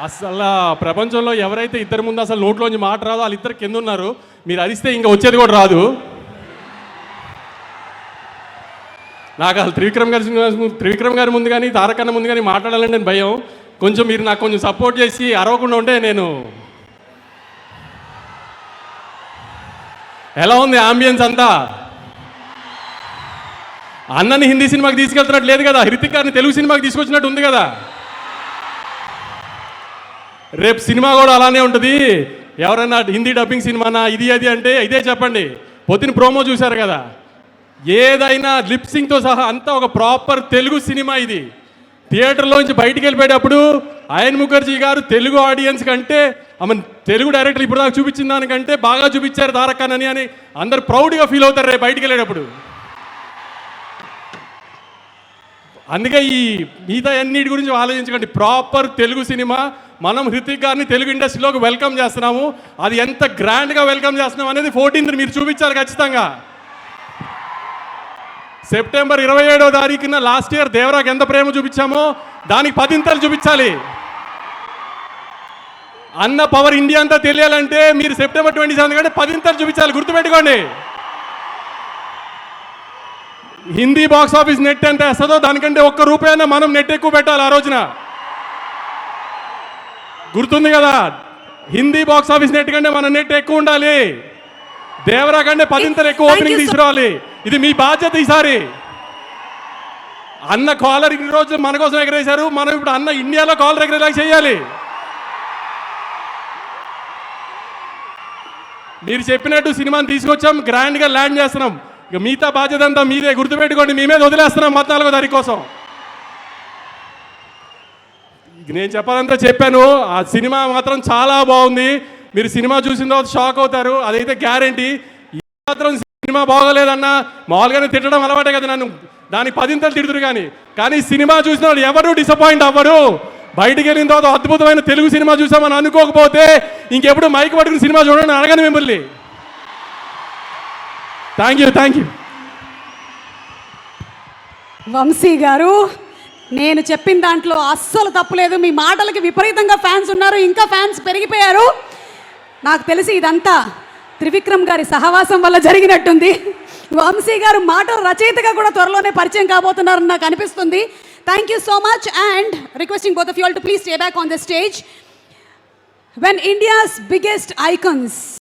అసలు ప్రపంచంలో ఎవరైతే ఇద్దరి ముందు అసలు నోట్లోంచి మాట రాదో వాళ్ళిద్దరు కింద ఉన్నారు. మీరు అరిస్తే ఇంకా వచ్చేది కూడా రాదు. నాకు అసలు త్రివిక్రమ్ గారి ముందు కానీ తారకన్న ముందు కానీ మాట్లాడాలంటే నేను భయం. కొంచెం మీరు నాకు కొంచెం సపోర్ట్ చేసి అరవకుండా ఉంటే నేను. ఎలా ఉంది ఆంబియన్స్ అంతా? అన్నని హిందీ సినిమాకి తీసుకెళ్తున్నట్టు లేదు కదా, హృతిక్ గారిని తెలుగు సినిమాకి తీసుకొచ్చినట్టు ఉంది కదా. రేపు సినిమా కూడా అలానే ఉంటుంది. ఎవరైనా హిందీ డబ్బింగ్ సినిమానా ఇది అది అంటే ఇదే చెప్పండి. పొద్దున ప్రోమో చూశారు కదా, ఏదైనా లిప్సింగ్తో సహా అంతా ఒక ప్రాపర్ తెలుగు సినిమా. ఇది థియేటర్లోంచి బయటికి వెళ్ళిపోయేటప్పుడు అయన్ ముఖర్జీ గారు తెలుగు ఆడియన్స్ కంటే ఆమె తెలుగు డైరెక్టర్ ఇప్పుడు దాకా చూపించిన దానికంటే బాగా చూపించారు తారక్ అని అందరు ప్రౌడ్గా ఫీల్ అవుతారు రేపు బయటికి వెళ్ళేటప్పుడు. అందుకే ఈ మిగతా అన్నిటి గురించి ఆలోచించకండి. Proper Telugu cinema. మనం హృతిక్ గారిని తెలుగు ఇండస్ట్రీలోకి వెల్కమ్ చేస్తున్నాము. అది ఎంత గ్రాండ్గా వెల్కమ్ చేస్తున్నాం అనేది 14th మీరు చూపించాలి ఖచ్చితంగా. సెప్టెంబర్ 27వ తారీఖున లాస్ట్ ఇయర్ దేవరాకి ఎంత ప్రేమ చూపించామో దానికి 10 చూపించాలి. అన్న పవర్ ఇండియా అంతా తెలియాలంటే మీరు సెప్టెంబర్ 27 కంటే 10 చూపించాలి. గుర్తుపెట్టుకోండి. హిందీ బాక్స్ ఆఫీస్ నెట్ ఎంత వేస్తుందో దానికంటే ₹1 మనం నెట్ ఎక్కువ పెట్టాలి ఆ రోజున. గుర్తుంది కదా, హిందీ బాక్స్ ఆఫీస్ నెట్ కంటే మన నెట్ ఎక్కువ ఉండాలి. దేవరా కంటే 10 ఎక్కువ ఓపెనింగ్ తీసుకురావాలి. ఇది మీ బాధ్యత ఈసారి. అన్న కాలర్ ఇన్ని రోజులు మన కోసం ఎగరేశారు, మనం ఇప్పుడు అన్న ఇండియాలో కాలర్ ఎగరేలా చేయాలి. మీరు చెప్పినట్టు సినిమాని తీసుకొచ్చాం, గ్రాండ్గా ల్యాండ్ చేస్తున్నాం. ఇక మిగతా బాధ్యత అంతా మీదే. గుర్తుపెట్టుకోండి, మీ మీద వదిలేస్తున్నాం 14వ తారీఖు కోసం. నేను చెప్పాలంతా చెప్పాను. ఆ సినిమా మాత్రం చాలా బాగుంది. మీరు సినిమా చూసిన తర్వాత షాక్ అవుతారు, అదైతే గ్యారంటీ. మాత్రం సినిమా బాగోలేదన్నా మామూలుగానే తిట్టడం అలవాటే కదా నన్ను, దానికి 10 తిడుతురు. కానీ సినిమా చూసిన వాళ్ళు ఎవరు డిసప్పాయింట్ అవ్వరు. బయటికి వెళ్ళిన తర్వాత అద్భుతమైన తెలుగు సినిమా చూసామని అనుకోకపోతే ఇంకెప్పుడు మైక్ పట్టుకుని సినిమా చూడండి అడగను మిమ్మల్ని. Thank you. వంశీ గారు, నేను చెప్పిన దాంట్లో అస్సలు తప్పులేదు. మీ మాటలకి విపరీతంగా ఫ్యాన్స్ ఉన్నారు, ఇంకా ఫ్యాన్స్ పెరిగిపోయారు. నాకు తెలిసి ఇదంతా త్రివిక్రమ్ గారి సహవాసం వల్ల జరిగినట్టుంది. వంశీ గారు మాటల రచయితగా కూడా త్వరలోనే పరిచయం కాబోతున్నారని నాకు అనిపిస్తుంది. Thank you so much and requesting both of you all to please stay back on the stage. When India's biggest icons